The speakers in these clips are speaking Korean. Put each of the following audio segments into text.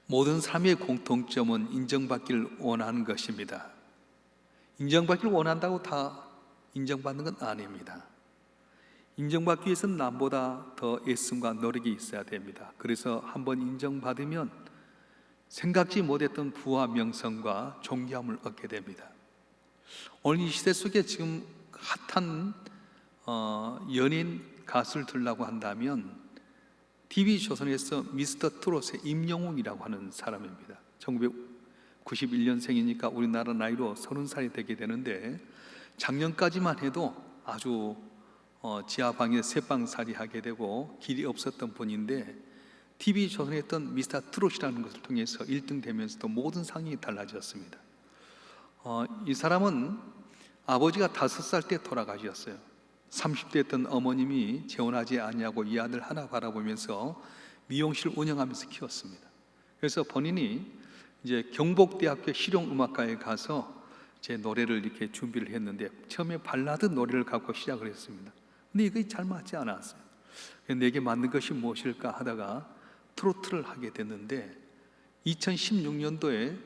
모든 삶의 공통점은 인정받기를 원하는 것입니다. 인정받기를 원한다고 다 인정받는 건 아닙니다. 인정받기 위해서는 남보다 더 애씀과 노력이 있어야 됩니다. 그래서 한번 인정받으면 생각지 못했던 부와 명성과 존귀함을 얻게 됩니다. 오늘 이 시대 속에 지금 핫한 연예인 가수를 들으려고 한다면 TV조선에서 미스터 트롯의 임영웅이라고 하는 사람입니다. 1991년생이니까 우리나라 나이로 30살이 되게 되는데, 작년까지만 해도 아주 지하방에 새방살이 하게 되고 길이 없었던 분인데, TV조선에 했던 미스터 트롯이라는 것을 통해서 1등 되면서도 모든 상이 달라졌습니다. 이 사람은 아버지가 5살 때 돌아가셨어요. 30대였던 어머님이 재혼하지 않냐고 이 아들 하나 바라보면서 미용실 운영하면서 키웠습니다. 그래서 본인이 이제 경복대학교 실용음악과에 가서 제 노래를 이렇게 준비를 했는데, 처음에 발라드 노래를 갖고 시작을 했습니다. 근데 이게 잘 맞지 않았어요. 내게 맞는 것이 무엇일까 하다가 트로트를 하게 됐는데, 2016년도에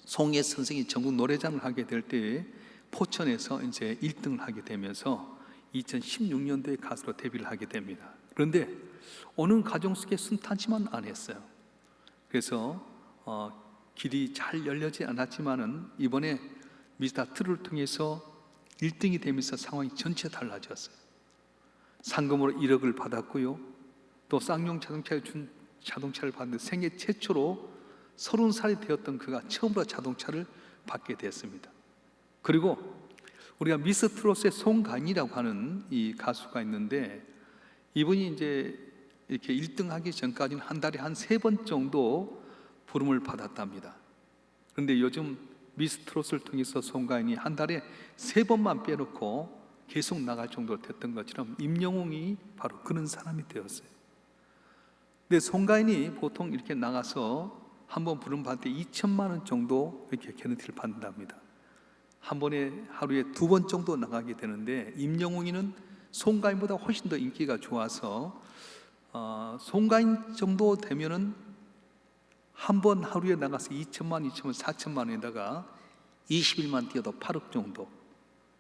송혜 선생이 전국 노래장을 하게 될 때 포천에서 이제 1등을 하게 되면서 2016년도에 가수로 데뷔를 하게 됩니다. 그런데 오는 가정 속에 순탄치만 안 했어요. 그래서 길이 잘 열리지 않았지만은 이번에 미스터 트롯을 통해서 1등이 되면서 상황이 전체 달라졌어요. 상금으로 1억을 받았고요. 또 쌍용 자동차를 받는데 생애 최초로 30살이 되었던 그가 처음으로 자동차를 받게 됐습니다. 그리고 우리가 미스터 트롯의 송가인이라고 하는 이 가수가 있는데, 이분이 이제 이렇게 1등 하기 전까지는 한 달에 한 3번 정도 부름을 받았답니다. 그런데 요즘 미스터 트롯을 통해서 송가인이 한 달에 3번만 빼놓고 계속 나갈 정도로 됐던 것처럼 임영웅이 바로 그런 사람이 되었어요. 근데 송가인이 보통 이렇게 나가서 한 번 부름 받을 때 2천만 원 정도 이렇게 개런티를 받는답니다. 한 번에 하루에 2번 정도 나가게 되는데, 임영웅이는 송가인보다 훨씬 더 인기가 좋아서 송가인 정도 되면은 한 번 하루에 나가서 2천만, 4천만 원에다가 20일만 뛰어도 8억 정도.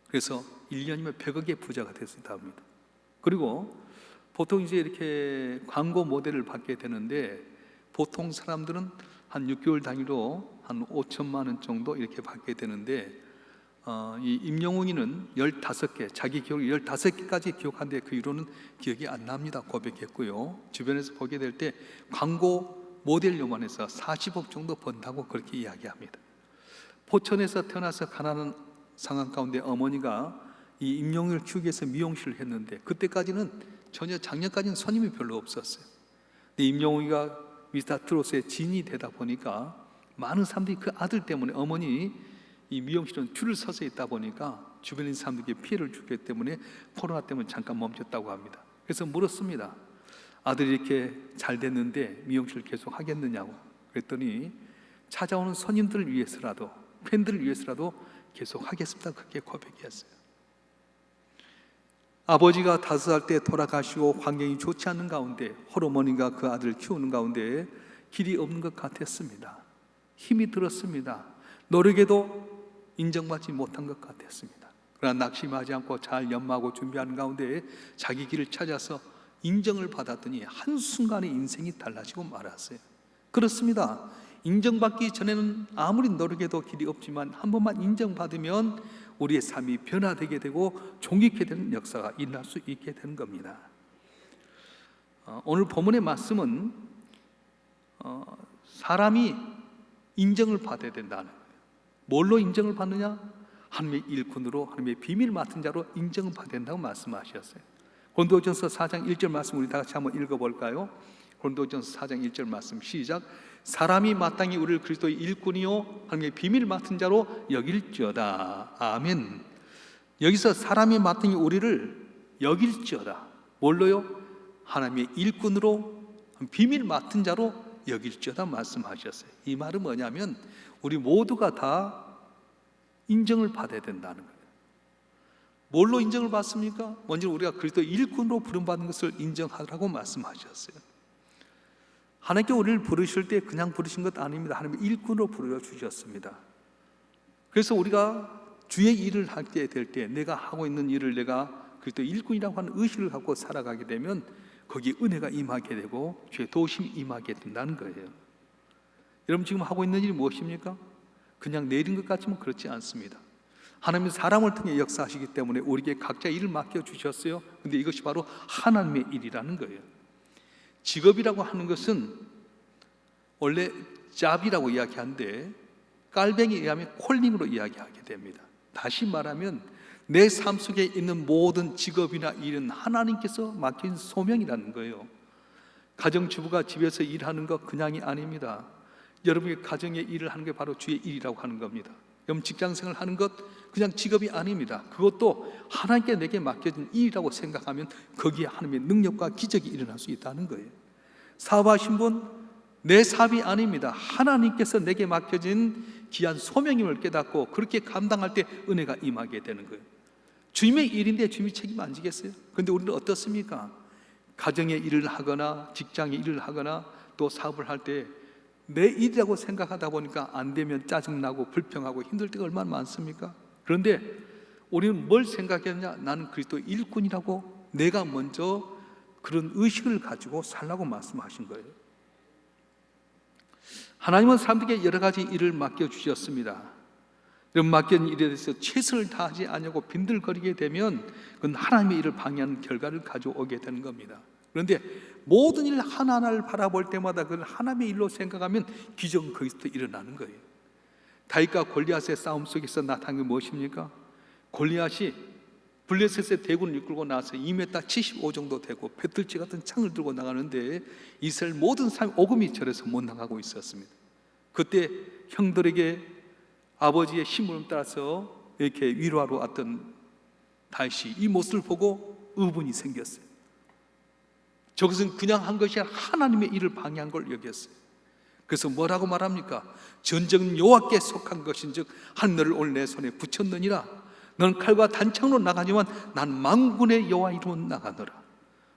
그래서 1년이면 100억의 부자가 됐었다 합니다. 그리고 보통 이제 이렇게 광고 모델을 받게 되는데, 보통 사람들은 한 6개월 단위로 한 5천만 원 정도 이렇게 받게 되는데, 이 임영웅이는 15개, 자기 기억을 15개까지 기억하는데 그 이후로는 기억이 안 납니다 고백했고요. 주변에서 보게 될 때 광고 모델료만 해서 40억 정도 번다고 그렇게 이야기합니다. 포천에서 태어나서 가난한 상황 가운데 어머니가 이 임영웅을 키우기 위해서 미용실을 했는데, 그때까지는 전혀 작년까지는 손님이 별로 없었어요. 근데 임영웅이가 미스터 트롯의 진이 되다 보니까 많은 사람들이 그 아들 때문에, 어머니 이 미용실은 줄을 서서 있다 보니까 주변에 있는 사람들에게 피해를 주기 때문에 코로나 때문에 잠깐 멈췄다고 합니다. 그래서 물었습니다. 아들이 이렇게 잘 됐는데 미용실 계속 하겠느냐고. 그랬더니 찾아오는 손님들을 위해서라도, 팬들을 위해서라도 계속 하겠습니다, 그렇게 고백했어요. 아버지가 5살 때 돌아가시고 환경이 좋지 않은 가운데 홀어머니가 그 아들을 키우는 가운데 길이 없는 것 같았습니다. 힘이 들었습니다. 노력에도 인정받지 못한 것 같았습니다. 그러나 낙심하지 않고 잘 연마하고 준비하는 가운데 자기 길을 찾아서 인정을 받았더니 한순간에 인생이 달라지고 말았어요. 그렇습니다. 인정받기 전에는 아무리 노력해도 길이 없지만 한 번만 인정받으면 우리의 삶이 변화되게 되고 종익게 되는 역사가 일어날 수 있게 되는 겁니다. 오늘 본문의 말씀은 사람이 인정을 받아야 된다는 거예요. 뭘로 인정을 받느냐? 하나님의 일꾼으로, 하나님의 비밀 맡은 자로 인정을 받아야 된다고 말씀하셨어요. 고린도전서 4장 1절 말씀 우리 다 같이 한번 읽어볼까요? 고린도전서 4장 1절 말씀 시작. 사람이 마땅히 우리를 그리스도의 일꾼이요 하나님의 비밀 맡은 자로 여길지어다. 아멘. 여기서 사람이 마땅히 우리를 여길지어다. 뭘로요? 하나님의 일꾼으로, 비밀 맡은 자로 여길지어다 말씀하셨어요. 이 말은 뭐냐면 우리 모두가 다 인정을 받아야 된다는 거예요. 뭘로 인정을 받습니까? 먼저 우리가 그리스도 일꾼으로 부름받는 것을 인정하라고 말씀하셨어요. 하나님께 우리를 부르실 때 그냥 부르신 것 아닙니다. 하나님의 일꾼으로 부르셔주셨습니다. 그래서 우리가 주의 일을 하게 될 때 내가 하고 있는 일을 내가 그리스도 일꾼이라고 하는 의식을 갖고 살아가게 되면 거기에 은혜가 임하게 되고 주의 도우심이 임하게 된다는 거예요. 여러분 지금 하고 있는 일이 무엇입니까? 그냥 내린 것 같지만 그렇지 않습니다. 하나님은 사람을 통해 역사하시기 때문에 우리에게 각자 일을 맡겨주셨어요. 근데 이것이 바로 하나님의 일이라는 거예요. 직업이라고 하는 것은 원래 잡이라고 이야기하는데 깔뱅이에 의하면 콜링으로 이야기하게 됩니다. 다시 말하면 내 삶 속에 있는 모든 직업이나 일은 하나님께서 맡긴 소명이라는 거예요. 가정주부가 집에서 일하는 것 그냥이 아닙니다. 여러분의 가정의 일을 하는 게 바로 주의 일이라고 하는 겁니다. 여러분 직장생활 하는 것 그냥 직업이 아닙니다. 그것도 하나님께 내게 맡겨진 일이라고 생각하면 거기에 하나님의 능력과 기적이 일어날 수 있다는 거예요. 사업하신 분 내 사업이 아닙니다. 하나님께서 내게 맡겨진 귀한 소명임을 깨닫고 그렇게 감당할 때 은혜가 임하게 되는 거예요. 주님의 일인데 주님이 책임 안 지겠어요? 그런데 우리는 어떻습니까? 가정의 일을 하거나 직장의 일을 하거나 또 사업을 할 때 내 일이라고 생각하다 보니까 안 되면 짜증나고 불평하고 힘들 때가 얼마나 많습니까? 그런데 우리는 뭘 생각했냐? 나는 그리스도 일꾼이라고 내가 먼저 그런 의식을 가지고 살라고 말씀하신 거예요. 하나님은 사람들에게 여러 가지 일을 맡겨주셨습니다. 이런 맡겨진 일에 대해서 최선을 다하지 않냐고 빈들거리게 되면 그건 하나님의 일을 방해하는 결과를 가져오게 되는 겁니다. 그런데 모든 일 하나하나를 바라볼 때마다 그걸 하나님의 일로 생각하면 기적은 거기서 일어나는 거예요. 다윗과 골리앗의 싸움 속에서 나타난 게 무엇입니까? 골리앗이 블레셋의 대군을 이끌고 나서 2m 75 정도 되고 배틀치 같은 창을 들고 나가는데 이스라엘 모든 사람이 오금이 절해서 못 나가고 있었습니다. 그때 형들에게 아버지의 심부름 따라서 이렇게 위로하러 왔던 다윗이 이 모습을 보고 의문이 생겼어요. 저것은 그냥 한 것이 아니라 하나님의 일을 방해한 걸 여겼어요. 그래서 뭐라고 말합니까? 전쟁은 여호와께 속한 것인즉 하늘을 오늘 내 손에 붙였느니라. 너는 칼과 단창으로 나가지만 난 만군의 여호와 이름으로 나가노라.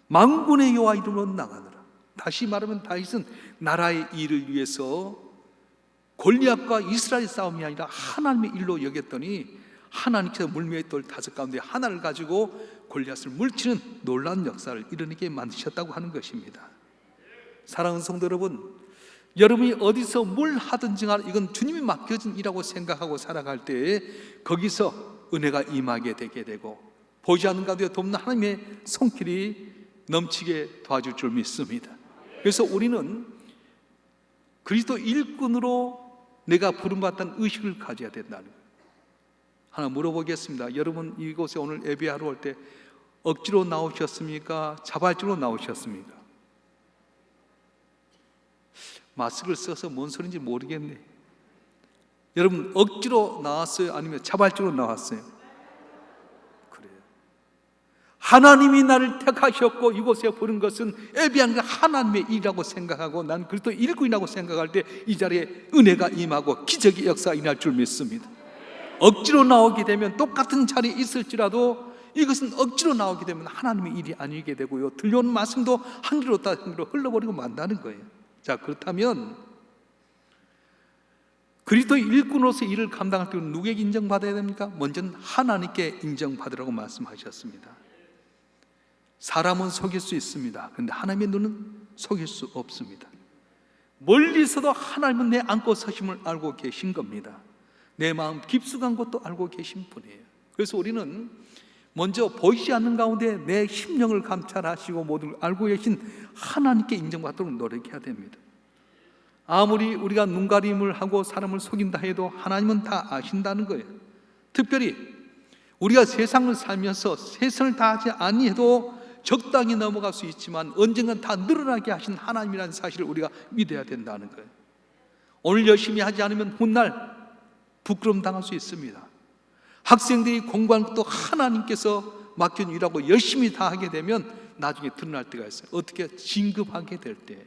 만군의 여호와 이름으로 나가노라. 다시 말하면 다윗은 나라의 일을 위해서 골리앗과 이스라엘 싸움이 아니라 하나님의 일로 여겼더니 하나님께서 물매의 돌 5 가운데 하나를 가지고 골리앗을 물치는 놀라운 역사를 이뤄내게 만드셨다고 하는 것입니다. 사랑하는 성도 여러분, 여러분이 어디서 뭘 하든지 간에 이건 주님이 맡겨진 일이라고 생각하고 살아갈 때 거기서 은혜가 임하게 되게 되고 보지 않는 가운데 돕는 하나님의 손길이 넘치게 도와줄 줄 믿습니다. 그래서 우리는 그리스도 일꾼으로 내가 부름받다는 의식을 가져야 된다는 거예요. 하나 물어보겠습니다. 여러분 이곳에 오늘 예배하러 올 때 억지로 나오셨습니까? 자발적으로 나오셨습니까? 마스크를 써서 뭔 소리인지 모르겠네. 여러분 억지로 나왔어요? 아니면 자발적으로 나왔어요? 그래요. 하나님이 나를 택하셨고 이곳에 부른 것은 예배한 게 하나님의 일이라고 생각하고 난 그리스도 일꾼이라고 생각할 때 이 자리에 은혜가 임하고 기적의 역사가 일어날 줄 믿습니다. 억지로 나오게 되면 똑같은 자리에 있을지라도 이것은 억지로 나오게 되면 하나님의 일이 아니게 되고요, 들려오는 말씀도 한 귀로 다 한 귀로 흘러버리고 만다는 거예요. 자, 그렇다면 그리스도 일꾼으로서 일을 감당할 때 누구에게 인정받아야 됩니까? 먼저는 하나님께 인정받으라고 말씀하셨습니다. 사람은 속일 수 있습니다. 그런데 하나님의 눈은 속일 수 없습니다. 멀리서도 하나님은 내 안고 서심을 알고 계신 겁니다. 내 마음 깊숙한 것도 알고 계신 분이에요. 그래서 우리는 먼저 보이지 않는 가운데 내 심령을 감찰하시고 모든 걸 알고 계신 하나님께 인정받도록 노력해야 됩니다. 아무리 우리가 눈가림을 하고 사람을 속인다 해도 하나님은 다 아신다는 거예요. 특별히 우리가 세상을 살면서 최선을 다하지 아니해도 적당히 넘어갈 수 있지만 언젠간 다 늘어나게 하신 하나님이라는 사실을 우리가 믿어야 된다는 거예요. 오늘 열심히 하지 않으면 훗날 부끄러움 당할 수 있습니다. 학생들이 공부하는 것도 하나님께서 맡긴 일하고 열심히 다 하게 되면 나중에 드러날 때가 있어요. 어떻게 진급하게 될 때,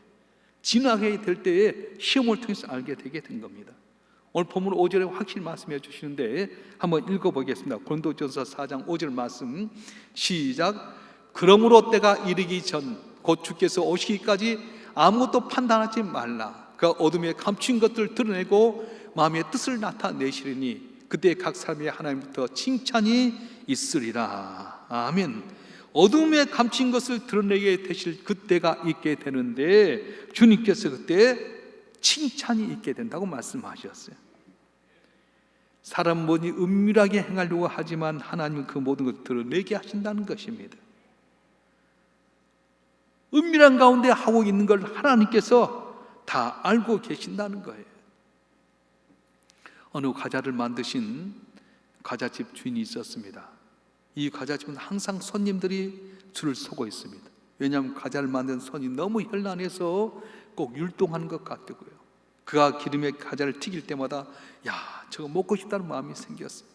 진학하게 될 때에 시험을 통해서 알게 되게 된 겁니다. 오늘 본문 5절에 확실히 말씀해 주시는데 한번 읽어보겠습니다. 고린도전서 4장 5절 말씀 시작. 그러므로 때가 이르기 전 곧 주께서 오시기까지 아무것도 판단하지 말라. 그 어둠에 감춘 것들을 드러내고 마음의 뜻을 나타내시리니 그때 각 사람이 하나님부터 칭찬이 있으리라. 아멘. 어둠에 감춘 것을 드러내게 되실 그때가 있게 되는데 주님께서 그때 칭찬이 있게 된다고 말씀하셨어요. 사람 뭐니 은밀하게 행하려고 하지만 하나님은 그 모든 것을 드러내게 하신다는 것입니다. 은밀한 가운데 하고 있는 걸 하나님께서 다 알고 계신다는 거예요. 어느 과자를 만드신 과자집 주인이 있었습니다. 이 과자집은 항상 손님들이 줄을 서고 있습니다. 왜냐하면 과자를 만든 손이 너무 현란해서 꼭 율동하는 것 같더고요. 그가 기름에 과자를 튀길 때마다 저거 먹고 싶다는 마음이 생겼어요.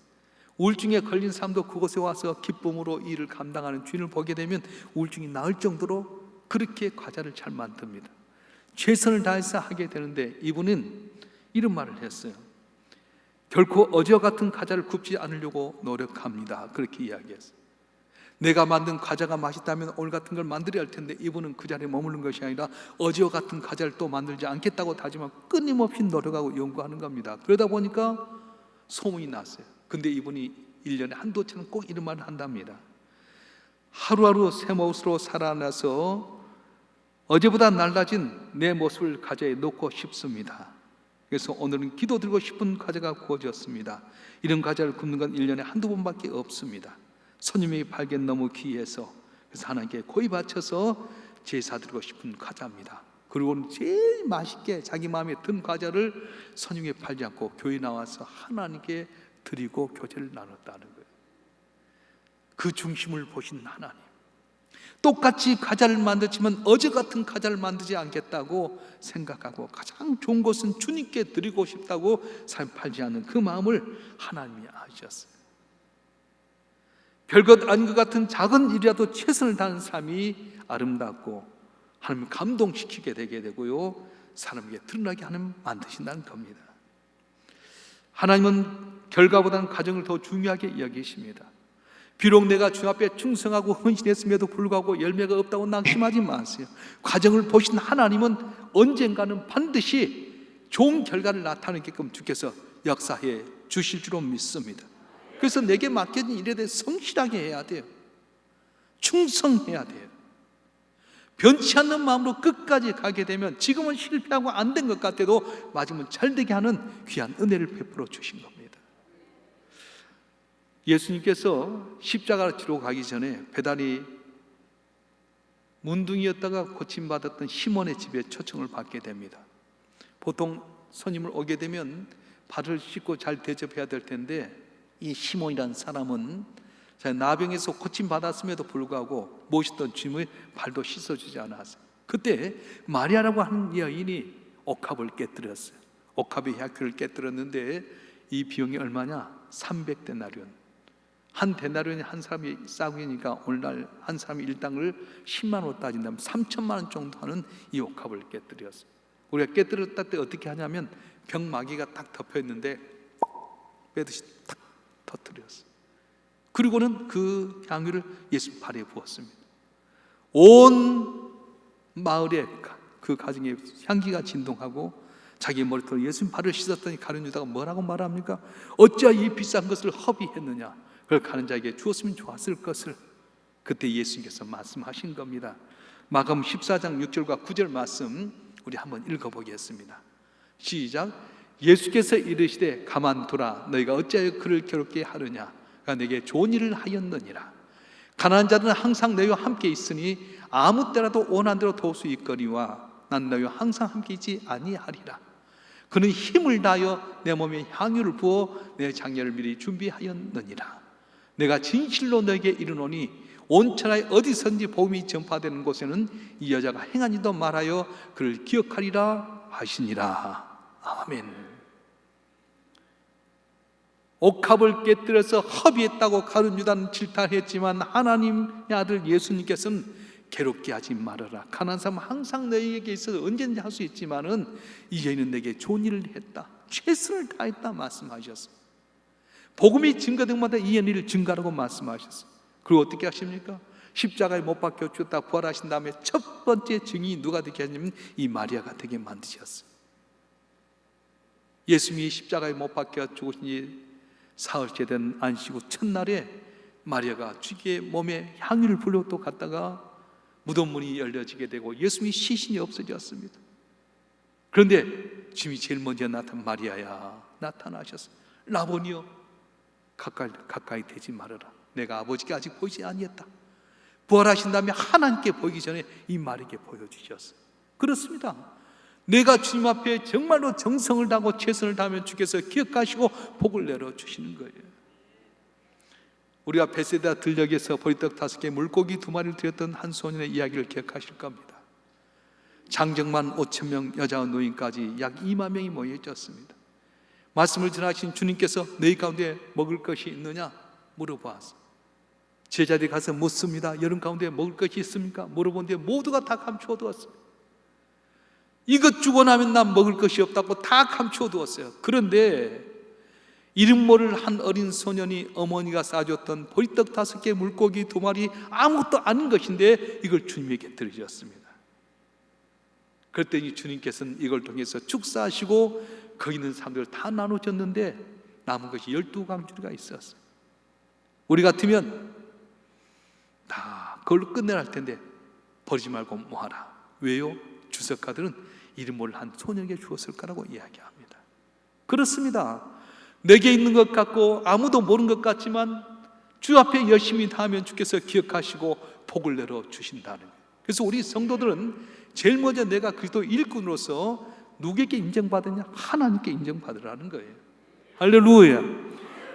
우울증에 걸린 사람도 그곳에 와서 기쁨으로 일을 감당하는 주인을 보게 되면 우울증이 나을 정도로 그렇게 과자를 잘 만듭니다. 최선을 다해서 하게 되는데 이분은 이런 말을 했어요. 결코 어제와 같은 과자를 굽지 않으려고 노력합니다. 그렇게 이야기했어요. 내가 만든 과자가 맛있다면 오늘 같은 걸 만들어야 할 텐데 이분은 그 자리에 머무는 것이 아니라 어제와 같은 과자를 또 만들지 않겠다고 다짐하고 끊임없이 노력하고 연구하는 겁니다. 그러다 보니까 소문이 났어요. 근데 이분이 1년에 한두 차는 꼭 이런 말을 한답니다. 하루하루 새 모습으로 살아나서 어제보다 날라진 내 모습을 과자에 넣고 싶습니다. 그래서 오늘은 기도 드리고 싶은 과자가 구워졌습니다. 이런 과자를 굽는 건 1년에 한두 번밖에 없습니다. 손님이 발견 너무 귀해서 그래서 하나님께 고이 바쳐서 제사 드리고 싶은 과자입니다. 그리고는 제일 맛있게 자기 마음에 든 과자를 손님에게 팔지 않고 교회 나와서 하나님께 드리고 교제를 나눴다는 거예요. 그 중심을 보신 하나님, 똑같이 과자를 만들지만 어제 같은 과자를 만들지 않겠다고 생각하고 가장 좋은 것은 주님께 드리고 싶다고 삶 팔지 않는 그 마음을 하나님이 아셨어요. 별것 아닌 것 같은 작은 일이라도 최선을 다하는 삶이 아름답고 하나님을 감동시키게 되게 되고요, 사람에게 드러나게 하는 만드신다는 겁니다. 하나님은 결과보다는 과정을 더 중요하게 여기십니다. 비록 내가 주 앞에 충성하고 헌신했음에도 불구하고 열매가 없다고 낙심하지 마세요. 과정을 보신 하나님은 언젠가는 반드시 좋은 결과를 나타내게끔 주께서 역사해 주실 줄로 믿습니다. 그래서 내게 맡겨진 일에 대해 성실하게 해야 돼요. 충성해야 돼요. 변치 않는 마음으로 끝까지 가게 되면 지금은 실패하고 안 된 것 같아도 맞으면 잘 되게 하는 귀한 은혜를 베풀어 주신 겁니다. 예수님께서 십자가를 지러 가기 전에 배달이 문둥이였다가 고침받았던 시몬의 집에 초청을 받게 됩니다. 보통 손님을 오게 되면 발을 씻고 잘 대접해야 될 텐데 이 시몬이라는 사람은 나병에서 고침받았음에도 불구하고 모시던 주님의 발도 씻어주지 않았어요. 그때 마리아라고 하는 여인이 옥합을 깨뜨렸어요. 옥합의 혀를 깨뜨렸는데 이 비용이 얼마냐? 300데나리온. 한 데나리온이 한 사람이 싸구니까 오늘날 한 사람이 일당을 10만 원으로 따진다면 3천만 원 정도 하는 이 옥합을 깨뜨렸어요. 우리가 깨뜨렸다 때 어떻게 하냐면 병마개가 딱 덮여 있는데 빼듯이 탁 터뜨렸어요. 그리고는 그 향유를 예수 발에 부었습니다. 온 마을에 그 가정에 향기가 진동하고 자기 머리털 예수님 발을 씻었더니 가룟 유다가 뭐라고 말합니까? 어찌하여 이 비싼 것을 허비했느냐? 그걸 가는 자에게 주었으면 좋았을 것을. 그때 예수님께서 말씀하신 겁니다. 마가복음 14장 6절과 9절 말씀 우리 한번 읽어보겠습니다. 시작. 예수께서 이르시되 가만두라. 너희가 어찌하여 그를 괴롭게 하느냐? 그가 내게 좋은 일을 하였느니라. 가난한 자들은 항상 너희와 함께 있으니 아무 때라도 원한 대로 도울 수 있거니와 난 너희와 항상 함께 있지 아니하리라. 그는 힘을 다하여 내 몸에 향유를 부어 내 장례를 미리 준비하였느니라. 내가 진실로 너에게 이르노니 온 천하에 어디선지 복음이 전파되는 곳에는 이 여자가 행한 일도 말하여 그를 기억하리라 하시니라. 아멘. 옥합을 깨뜨려서 허비했다고 가룟 유다는 질타했지만 하나님의 아들 예수님께서는 괴롭게 하지 말아라. 가난한 사람은 항상 너희에게 있어서 언제든지 할 수 있지만은 이 여인은 내게 좋은 일을 했다. 최선을 다했다 말씀하셨어요. 복음이 증거된 마다 이 일을 증가하라고 말씀하셨어요. 그리고 어떻게 하십니까? 십자가에 못 박혀 죽었다 부활하신 다음에 첫 번째 증인이 누가 되게 하냐면 이 마리아가 되게 만드셨어요. 예수님이 십자가에 못 박혀 죽으신 지 사흘째 된 안식 후 첫날에 마리아가 주님의 몸에 향유를 불려 또 갔다가 무덤 문이 열려지게 되고 예수님이 시신이 없어졌습니다. 그런데 주님이 제일 먼저 나타난 마리아야 나타나셨어요. 라보니여 가까이 대지 말아라. 내가 아버지께 아직 보이지 아니했다. 부활하신 다음에 하나님께 보이기 전에 이 마리아에게 보여주셨어요. 그렇습니다. 내가 주님 앞에 정말로 정성을 다하고 최선을 다하면 주께서 기억하시고 복을 내려주시는 거예요. 우리가 베세다 들녘에서 보리떡 5개 물고기 2마리를 드렸던 한 소년의 이야기를 기억하실 겁니다. 장정만 5,000명 여자와 노인까지 약 2만 명이 모여 있었습니다. 말씀을 전하신 주님께서 너희 가운데 먹을 것이 있느냐 물어보았어요. 제자들이 가서 묻습니다. 여러분 가운데 먹을 것이 있습니까? 물어보는데 모두가 다 감추어 두었어요. 이것 주고 나면 난 먹을 것이 없다고 다 감추어 두었어요. 그런데 이름 모를 한 어린 소년이 어머니가 싸줬던 보리떡 5개 물고기 2마리 아무것도 아닌 것인데 이걸 주님에게 드리셨습니다. 그랬더니 주님께서는 이걸 통해서 축사하시고 거기 있는 사람들 다 나눠줬는데 남은 것이 12강주리가 있었어요. 우리 같으면 다 그걸로 끝내야 할 텐데 버리지 말고 모아라. 왜요? 주석가들은 이름 모를 한 소년에게 주었을 거라고 이야기합니다. 그렇습니다. 내게 있는 것 같고 아무도 모르는 것 같지만 주 앞에 열심히 다하면 주께서 기억하시고 복을 내려 주신다는 거예요. 그래서 우리 성도들은 제일 먼저 내가 그리스도 일꾼으로서 누구에게 인정받느냐? 하나님께 인정받으라는 거예요. 할렐루야.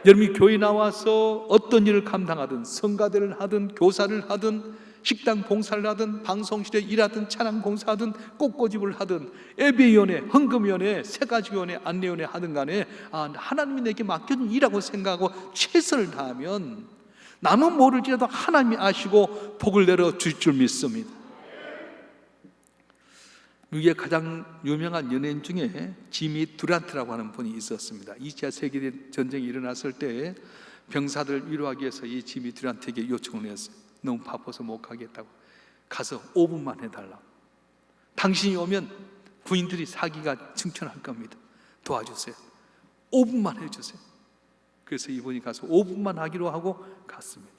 여러분이 교회 나와서 어떤 일을 감당하든 성가대를 하든 교사를 하든 식당 봉사를 하든 방송실에 일하든 찬양 봉사하든 꽃꽂이를 하든 예배위원회, 헌금위원회, 세가지위원회, 안내위원회 하든 간에 하나님이 내게 맡겨준 일이라고 생각하고 최선을 다하면 남은 모를지라도 하나님이 아시고 복을 내려 주실 줄 믿습니다. 미국의 가장 유명한 연예인 중에 지미 듀란트라고 하는 분이 있었습니다. 2차 세계전쟁이 일어났을 때 병사들 위로하기 위해서 이 지미 듀란트에게 요청을 했어요. 너무 바빠서 못 가겠다고. 가서 5분만 해달라고. 당신이 오면 군인들이 사기가 승천할 겁니다. 도와주세요. 5분만 해주세요. 그래서 이분이 가서 5분만 하기로 하고 갔습니다.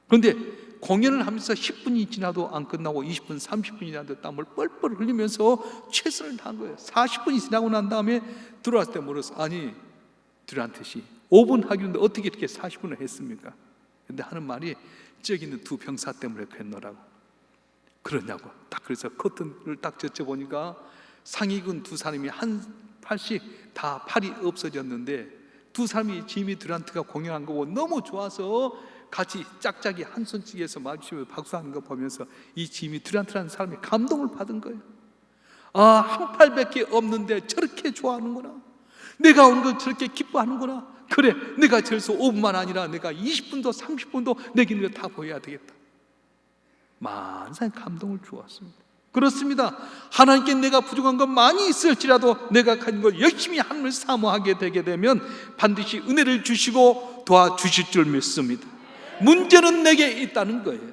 그런데 공연을 하면서 10분이 지나도 안 끝나고 20분, 30분이 지나도 땀을 뻘뻘 흘리면서 최선을 다한 거예요. 40분이 지나고 난 다음에 들어왔을 때 물었어요. 아니, 듀란트 씨 5분 하기로 했는데 어떻게 이렇게 40분을 했습니까? 근데 하는 말이 저기 있는 2 병사 때문에 그랬노라고. 그러냐고. 딱 그래서 커튼을 딱 젖혀보니까 상위군 2 사람이 한 팔씩 다 팔이 없어졌는데 2 사람이 지미 듀란트가 공연한 거고 너무 좋아서 같이 짝짝이 한 손찌개에서 마주치면서 박수하는 거 보면서 이 지미 듀란트라는 사람이 감동을 받은 거예요. 한 팔밖에 없는데 저렇게 좋아하는구나. 내가 온 걸 저렇게 기뻐하는구나. 그래, 내가 저기서 5분만 아니라 내가 20분도 30분도 내게 있는 거 다 보여야 되겠다. 만사의 감동을 주었습니다. 그렇습니다. 하나님께 내가 부족한 건 많이 있을지라도 내가 가진 걸 열심히 하나님을 사모하게 되게 되면 반드시 은혜를 주시고 도와주실 줄 믿습니다. 문제는 내게 있다는 거예요.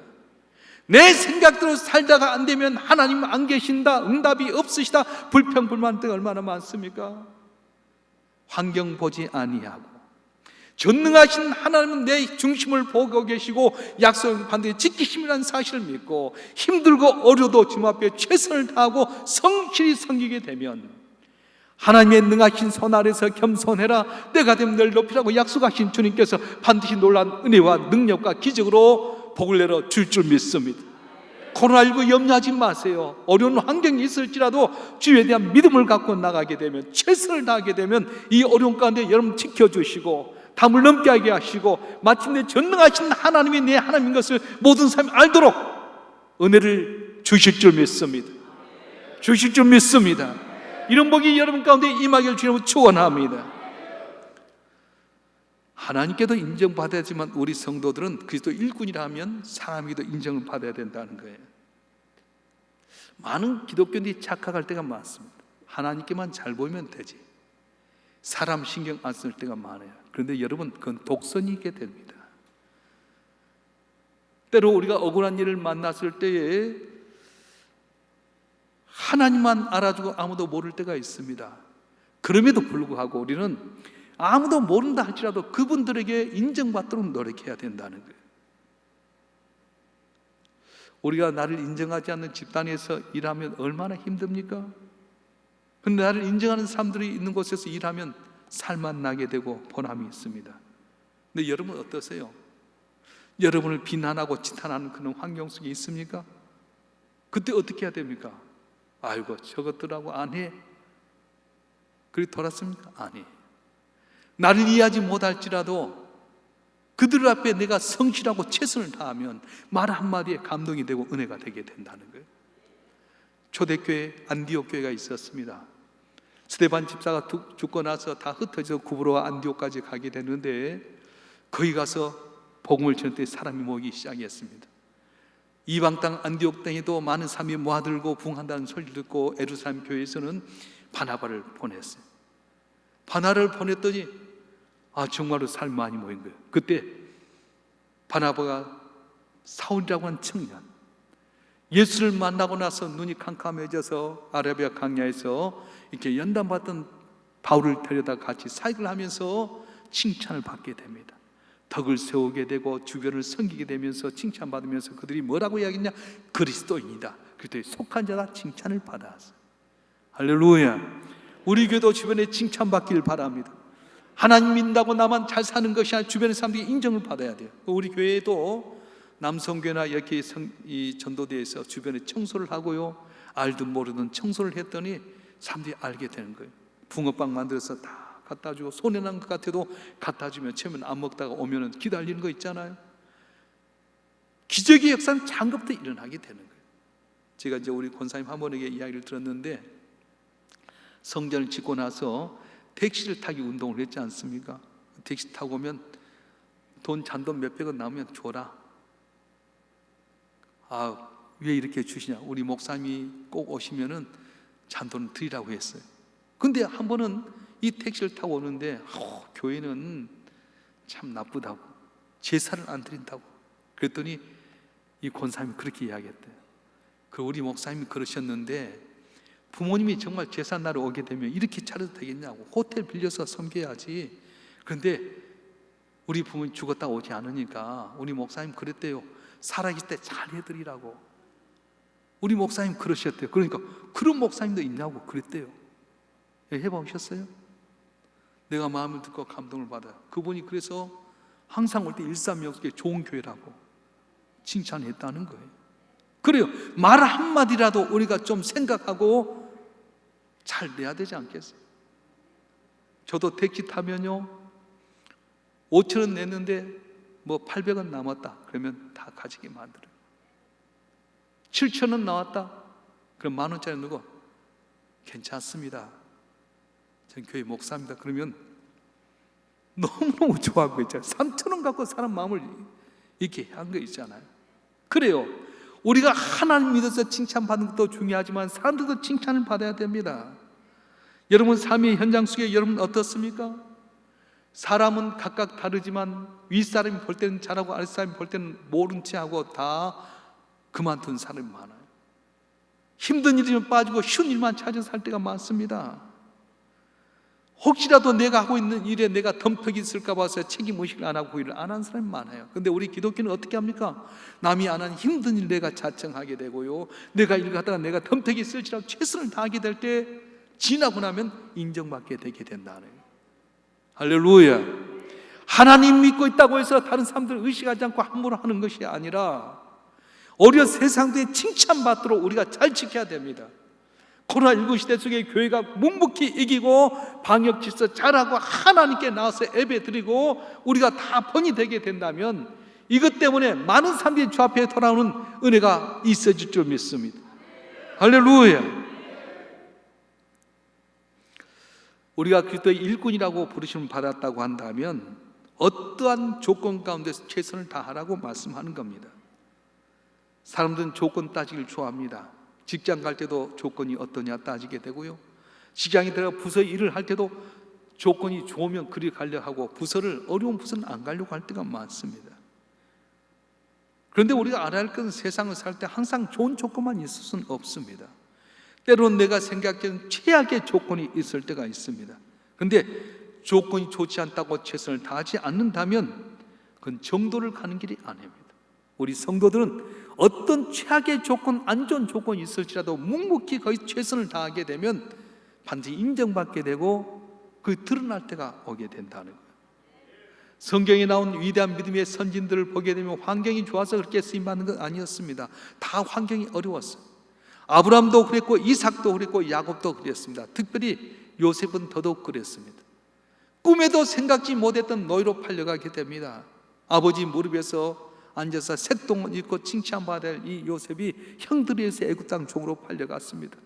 내 생각대로 살다가 안 되면 하나님 안 계신다, 응답이 없으시다, 불평불만 등 얼마나 많습니까? 환경 보지 아니하고 전능하신 하나님은 내 중심을 보고 계시고 약속을 반드시 지키심이라는 사실을 믿고 힘들고 어려도 주님 앞에 최선을 다하고 성실히 섬기게 되면 하나님의 능하신 손 아래서 겸손해라 때가 되면 널 높이라고 약속하신 주님께서 반드시 놀라운 은혜와 능력과 기적으로 복을 내려 줄 줄 믿습니다. 코로나19 염려하지 마세요. 어려운 환경이 있을지라도 주에 대한 믿음을 갖고 나가게 되면 최선을 다하게 되면 이 어려운 가운데 여러분 지켜주시고 담을 넘게 하게 하시고 마침내 전능하신 하나님이 내 하나님인 것을 모든 사람이 알도록 은혜를 주실 줄 믿습니다. 주실 줄 믿습니다. 이런 복이 여러분 가운데 임하기를 주님으로 축원합니다. 하나님께도 인정받아야지만 우리 성도들은 그리스도 일꾼이라 하면 사람에게도 인정을 받아야 된다는 거예요. 많은 기독교인들이 착각할 때가 많습니다. 하나님께만 잘 보이면 되지 사람 신경 안 쓸 때가 많아요. 그런데 여러분 그건 독선이게 됩니다. 때로 우리가 억울한 일을 만났을 때에 하나님만 알아주고 아무도 모를 때가 있습니다. 그럼에도 불구하고 우리는 아무도 모른다 할지라도 그분들에게 인정받도록 노력해야 된다는 거예요. 우리가 나를 인정하지 않는 집단에서 일하면 얼마나 힘듭니까? 근데 나를 인정하는 사람들이 있는 곳에서 일하면 살만 나게 되고 보람이 있습니다. 근데 여러분 어떠세요? 여러분을 비난하고 지탄하는 그런 환경 속에 있습니까? 그때 어떻게 해야 됩니까? 아이고 저것들하고 안 해. 그리 돌았습니까? 아니. 나를 이해하지 못할지라도 그들 앞에 내가 성실하고 최선을 다하면 말 한마디에 감동이 되고 은혜가 되게 된다는 거예요. 초대교회 안디옥 교회가 있었습니다. 스데반 집사가 죽고 나서 다 흩어져 구브로와 안디옥까지 가게 되는데 거기 가서 복음을 전할 때 사람이 모이기 시작했습니다. 이방 땅 안디옥 땅에도 많은 사람이 모아들고 부흥한다는 소리를 듣고 예루살렘 교회에서는 바나바를 보냈어요. 바나를 보냈더니 정말로 사람이 많이 모인 거예요. 그때 바나바가 사울이라고 하는 청년, 예수를 만나고 나서 눈이 캄캄해져서 아라비아 광야에서 이렇게 연단받던 바울을 데려다 같이 사역을 하면서 칭찬을 받게 됩니다. 덕을 세우게 되고 주변을 섬기게 되면서 칭찬받으면서 그들이 뭐라고 이야기했냐? 그리스도인이다. 그리스도에 속한 자가 칭찬을 받았어요. 할렐루야. 우리 교회도 주변에 칭찬받길 바랍니다. 하나님 믿는다고 나만 잘 사는 것이 아니라 주변의 사람들이 인정을 받아야 돼요. 우리 교회도 남성교회나 이렇게 이 전도대에서 주변에 청소를 하고요, 알든 모르든 청소를 했더니 사람들이 알게 되는 거예요. 붕어빵 만들어서 다 갖다 주고 손해 난 것 같아도 갖다 주면 처음엔 안 먹다가 오면은 기다리는 거 있잖아요. 기적의 역사는 장급부터 일어나게 되는 거예요. 제가 이제 우리 권사님 한 분에게 이야기를 들었는데 성전을 짓고 나서 택시를 타기 운동을 했지 않습니까? 택시 타고 오면 돈 잔돈 몇백원 나오면 줘라. 왜 이렇게 주시냐? 우리 목사님이 꼭 오시면은 잔돈을 드리라고 했어요. 근데 한 번은 이 택시를 타고 오는데 교회는 참 나쁘다고, 제사를 안 드린다고 그랬더니 이 권사님이 그렇게 이야기했대요. 우리 목사님이 그러셨는데 부모님이 정말 제사 날에 오게 되면 이렇게 차려도 되겠냐고, 호텔 빌려서 섬겨야지. 그런데 우리 부모님 죽었다 오지 않으니까 우리 목사님 그랬대요. 살아계실 때 잘 해드리라고. 우리 목사님 그러셨대요. 그러니까 그런 목사님도 있냐고 그랬대요. 해보셨어요? 내가 마음을 듣고 감동을 받아요. 그분이 그래서 항상 올 때 일삼명수교회 좋은 교회라고 칭찬했다는 거예요. 그래요. 말 한마디라도 우리가 좀 생각하고 잘 내야 되지 않겠어요? 저도 택시 타면요 5,000원 냈는데 800원 남았다 그러면 다 가지게 만들어요. 7,000원 나왔다 그럼 10,000원짜리 누구? 괜찮습니다. 전 교회 목사입니다. 그러면 너무너무 좋아하고 있잖아요. 3,000원 갖고 사람 마음을 이렇게 한 거 있잖아요. 그래요. 우리가 하나님 믿어서 칭찬받는 것도 중요하지만 사람들도 칭찬을 받아야 됩니다. 여러분 삶의 현장 속에 여러분 어떻습니까? 사람은 각각 다르지만 윗사람이 볼 때는 잘하고 아랫사람이 볼 때는 모른 체 하고 다 그만둔 사람이 많아요. 힘든 일이면 빠지고 쉬운 일만 찾아서 할 때가 많습니다. 혹시라도 내가 하고 있는 일에 내가 덤떡이 있을까 봐서 책임의식을 안 하고 일을 안 하는 사람이 많아요. 그런데 우리 기독교는 어떻게 합니까? 남이 안 하는 힘든 일 내가 자청하게 되고요, 내가 일을 하다가 내가 덤떡이 있을지라도 최선을 다하게 될 때 지나고 나면 인정받게 되게 된다는 거예요. 할렐루야. 하나님 믿고 있다고 해서 다른 사람들 의식하지 않고 함부로 하는 것이 아니라 오히려 세상들의 칭찬받도록 우리가 잘 지켜야 됩니다. 코로나19 시대 속에 교회가 묵묵히 이기고 방역 질서 잘하고 하나님께 나와서 예배 드리고 우리가 다 번이 되게 된다면 이것 때문에 많은 사람들이 주 앞에 돌아오는 은혜가 있어질 줄 믿습니다. 할렐루야. 우리가 그리스도의 일꾼이라고 부르심을 받았다고 한다면 어떠한 조건 가운데서 최선을 다하라고 말씀하는 겁니다. 사람들은 조건 따지기를 좋아합니다. 직장 갈 때도 조건이 어떠냐 따지게 되고요, 직장에 들어가 부서 일을 할 때도 조건이 좋으면 그리 가려 하고 어려운 부서는 안 가려고 할 때가 많습니다. 그런데 우리가 알아야 할 것은 세상을 살 때 항상 좋은 조건만 있을 수는 없습니다. 때로는 내가 생각하는 최악의 조건이 있을 때가 있습니다. 그런데 조건이 좋지 않다고 최선을 다하지 않는다면 그건 정도를 가는 길이 아닙니다. 우리 성도들은 어떤 최악의 조건, 안 좋은 조건이 있을지라도 묵묵히 거의 최선을 다하게 되면 반드시 인정받게 되고 그 드러날 때가 오게 된다는 거예요. 성경에 나온 위대한 믿음의 선진들을 보게 되면 환경이 좋아서 그렇게 쓰임받는 건 아니었습니다. 다 환경이 어려웠어요. 아브라함도 그랬고 이삭도 그랬고 야곱도 그랬습니다. 특별히 요셉은 더더욱 그랬습니다. 꿈에도 생각지 못했던 노예로 팔려가게 됩니다. 아버지 무릎에서 앉아서 색동을 입고 칭찬받아야 할 이 요셉이 형들에 의해서 애굽 땅 종으로 팔려갔습니다.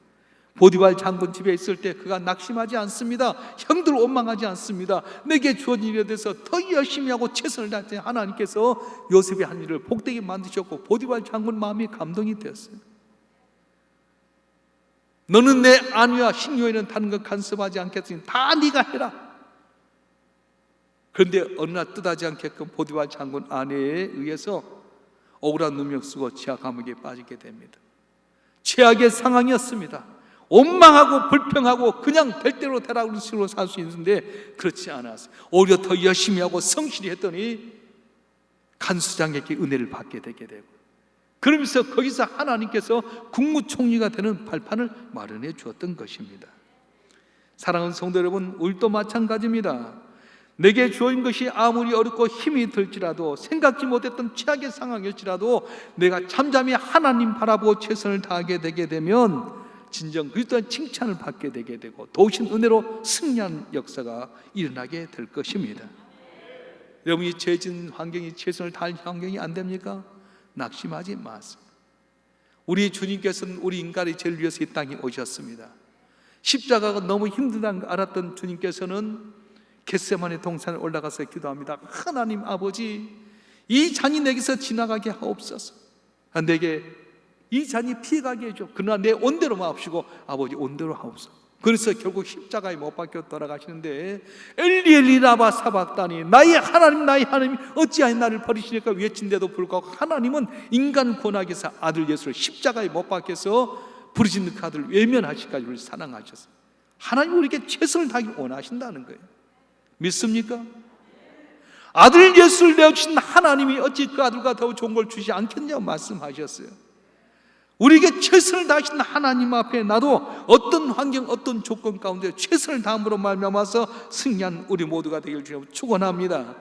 보디발 장군 집에 있을 때 그가 낙심하지 않습니다. 형들 원망하지 않습니다. 내게 주어진 일에 대해서 더 열심히 하고 최선을 다했더니 하나님께서 요셉의 한 일을 복되게 만드셨고 보디발 장군 마음이 감동이 되었어요. 너는 내 아내와 식료에는 다른 것 간섭하지 않겠으니 다 네가 해라. 그런데 어느 날 뜻하지 않게끔 보디발 장군 아내에 의해서 억울한 누명 쓰고 지하 감옥에 빠지게 됩니다. 최악의 상황이었습니다. 원망하고 불평하고 그냥 될 대로 되라 그런 식으로 살 수 있는데 그렇지 않았어요. 오히려 더 열심히 하고 성실히 했더니 간수장에게 은혜를 받게 되게 되고, 그러면서 거기서 하나님께서 국무총리가 되는 발판을 마련해 주었던 것입니다. 사랑하는 성도 여러분, 우리도 마찬가지입니다. 내게 주어진 것이 아무리 어렵고 힘이 들지라도, 생각지 못했던 최악의 상황일지라도 내가 잠잠히 하나님 바라보고 최선을 다하게 되게 되면 진정 그리스도의 칭찬을 받게 되게 되고 도우신 은혜로 승리하는 역사가 일어나게 될 것입니다. 여러분이 죄진 환경이 최선을 다할 환경이 안 됩니까? 낙심하지 마세요. 우리 주님께서는 우리 인간의 죄를 위해서 이 땅에 오셨습니다. 십자가가 너무 힘들다는 걸 알았던 주님께서는 겟세마네 동산에 올라가서 기도합니다. 하나님 아버지, 이 잔이 내게서 지나가게 하옵소서. 내게 이 잔이 피해가게 해줘. 그러나 내 온대로 마옵시고 아버지 온대로 하옵소서. 그래서 결국 십자가에 못 박혀 돌아가시는데 엘리 엘리 라마 사박다니, 나의 하나님 어찌하여 나를 버리시니까 외친데도 불구하고 하나님은 인간 권하께서 아들 예수를 십자가에 못 박혀서 부르짖는 그 아들을 외면하시기까지 우리를 사랑하셨어요. 하나님 우리에게 최선을 다하길 원하신다는 거예요. 믿습니까? 아들 예수를 내어주신 하나님이 어찌 그 아들과 더 좋은 걸 주지 않겠냐고 말씀하셨어요. 우리에게 최선을 다하신 하나님 앞에 나도 어떤 환경, 어떤 조건 가운데 최선을 다함으로 말미암아서 승리한 우리 모두가 되길 주님 축원합니다.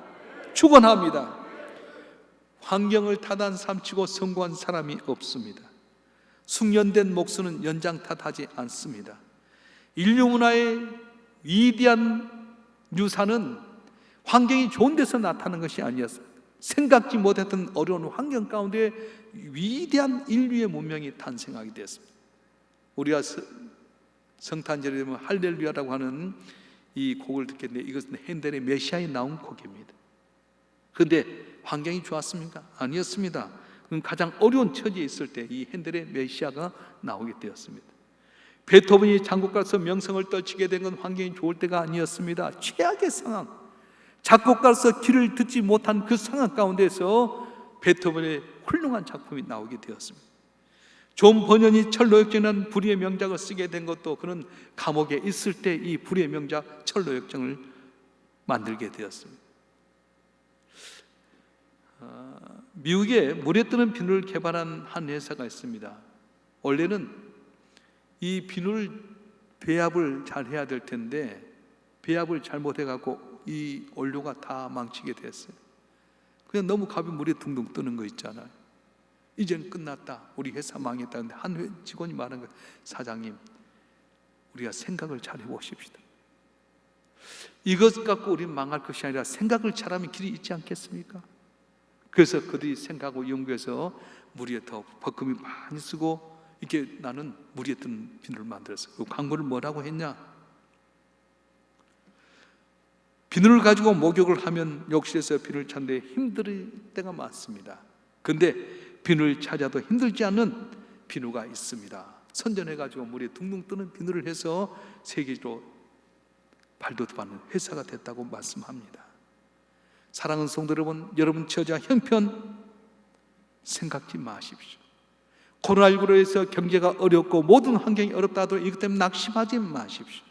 축원합니다. 환경을 타단 삼치고 성공한 사람이 없습니다. 숙련된 목수는 연장 탓하지 않습니다. 인류 문화의 위대한 유산은 환경이 좋은 데서 나타나는 것이 아니었습니다. 생각지 못했던 어려운 환경 가운데 위대한 인류의 문명이 탄생하게 되었습니다. 우리가 성탄절에 되면 할렐루야라고 하는 이 곡을 듣겠는데 이것은 핸델의 메시아에 나온 곡입니다. 그런데 환경이 좋았습니까? 아니었습니다. 그건 가장 어려운 처지에 있을 때 이 핸델의 메시아가 나오게 되었습니다. 베토벤이 작곡가로서 명성을 떨치게 된 건 환경이 좋을 때가 아니었습니다. 최악의 상황, 작곡가로서 길을 듣지 못한 그 상황 가운데서 베토벤의 훌륭한 작품이 나오게 되었습니다. 존 버년이 철로역정이라는 불의의 명작을 쓰게 된 것도 그는 감옥에 있을 때 이 불의의 명작 철로역정을 만들게 되었습니다. 미국에 물에 뜨는 비누를 개발한 한 회사가 있습니다. 원래는 이 비누를 배합을 잘 해야 될 텐데 배합을 잘못해갖고 이 원료가 다 망치게 됐어요. 그냥 너무 가벼운 물에 둥둥 뜨는 거 있잖아요. 이제는 끝났다, 우리 회사 망했다는데 한 직원이 말한 거예요. 사장님, 우리가 생각을 잘 해보십시다. 이것 갖고 우리는 망할 것이 아니라 생각을 잘하면 길이 있지 않겠습니까? 그래서 그들이 생각하고 연구해서 물에 더 버금이 많이 쓰고 이렇게 나는 물에 뜬 비누를 만들었어요. 그 광고를 뭐라고 했냐? 비누를 가지고 목욕을 하면 욕실에서 비누를 찾는데 힘들 때가 많습니다. 그런데 비누를 찾아도 힘들지 않는 비누가 있습니다. 선전해가지고 물에 둥둥 뜨는 비누를 해서 세계적으로 발돋받는 회사가 됐다고 말씀합니다. 사랑하는 성도 여러분, 여러분 처자 형편 생각지 마십시오. 코로나19로 해서 경제가 어렵고 모든 환경이 어렵다 하더라도 이것 때문에 낙심하지 마십시오.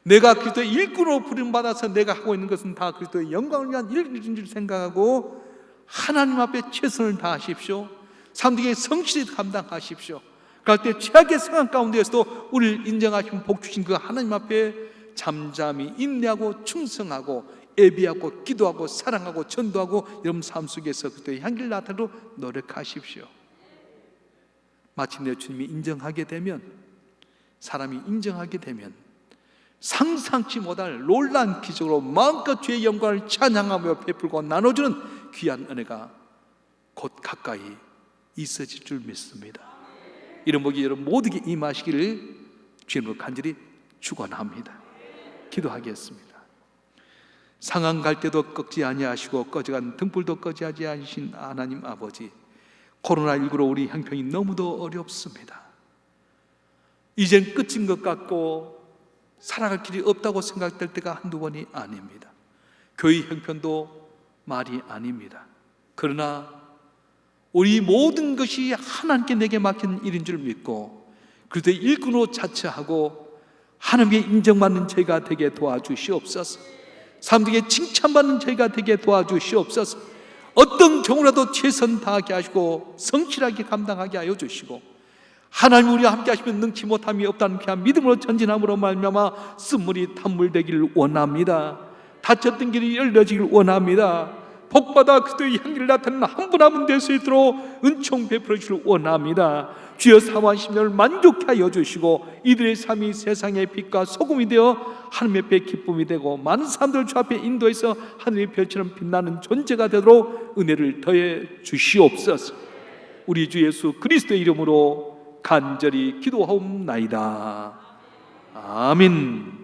내가 그리스도의 일꾼으로 부름받아서 내가 하고 있는 것은 다 그리스도의 영광을 위한 일인 줄 생각하고 하나님 앞에 최선을 다하십시오. 사람들에게 성실히 감당하십시오. 그럴 때 최악의 상황 가운데서도 우리를 인정하시면 복 주신 그 하나님 앞에 잠잠히 인내하고 충성하고 예비하고 기도하고 사랑하고 전도하고 여러분 삶 속에서 그때의 향기를 나타내도록 노력하십시오. 마침내 주님이 인정하게 되면, 사람이 인정하게 되면 상상치 못할 놀라운 기적으로 마음껏 주의 영광을 찬양하며 베풀고 나눠주는 귀한 은혜가 곧 가까이 있어질 줄 믿습니다. 이런 복이 여러분 모두에게 임하시기를 주님으로 간절히 축원합니다. 기도하겠습니다. 상한 갈 때도 꺾지 아니하시고 꺼져간 등불도 꺼지 아니하신 하나님 아버지, 코로나19로 우리 형편이 너무도 어렵습니다. 이젠 끝인 것 같고 살아갈 길이 없다고 생각될 때가 한두 번이 아닙니다. 교회 형편도 말이 아닙니다. 그러나 우리 모든 것이 하나님께 내게 맡긴 일인 줄 믿고 그리스도의 일꾼으로 자처하고 하나님께 인정받는 저희가 되게 도와주시옵소서. 사람들에게 칭찬받는 저희가 되게 도와주시옵소서. 어떤 경우라도 최선 다하게 하시고 성실하게 감당하게 하여 주시고, 하나님 우리와 함께 하시면 능치 못함이 없다는 귀한 믿음으로 전진함으로 말미암아 쓴물이 단물 되기를 원합니다. 닫혔던 길이 열려지기를 원합니다. 복받아 그리스도의 향기를 나타내는 한 분 한 분 될 수 있도록 은총 베풀어 주시길 원합니다. 주여 사모한 심령을 만족케 하여 주시고 이들의 삶이 세상의 빛과 소금이 되어 하나님의 앞에 기쁨이 되고 많은 사람들을 주 앞에 인도해서 하늘의 별처럼 빛나는 존재가 되도록 은혜를 더해 주시옵소서. 우리 주 예수 그리스도의 이름으로 간절히 기도하옵나이다. 아멘.